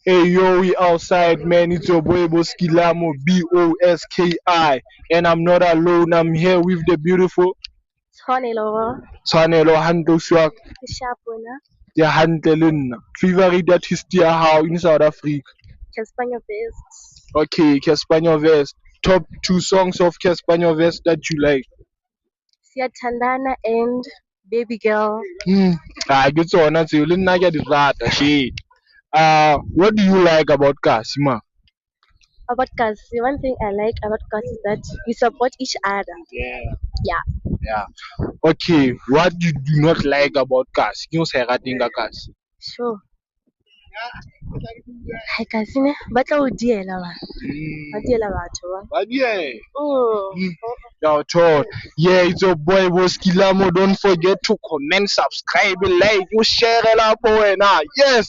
Hey yo, we outside, man. It's your boy Boskilamo, Boski, and I'm not alone. I'm here with the beautiful Tshwanelo Tshwanelo Hanto Swak, ke shapona the Hantelin. Favorite artist ya how in South Africa. Caspanyo best. Okay, Caspanyo Vest. Top two songs of Caspanyo Vest that you like. Siyathandana and baby girl. Hmm. Get so on to you. Get the rat. Shit. What do you like about Kasima? About Kasi, one thing I like about Kasi is that we support each other. Yeah. Yeah, Yeah. Okay, what you do not like about cars? Yung sa rating ka cars. sure. Hai Kasi ne, ba tla o diela ba? Ba diela batho ba. But yeah. Oh, Yo, Todd. Yeah, it's your boy Boskilamo. Don't forget to comment, subscribe, like, you share it up, boy. Nah, yes.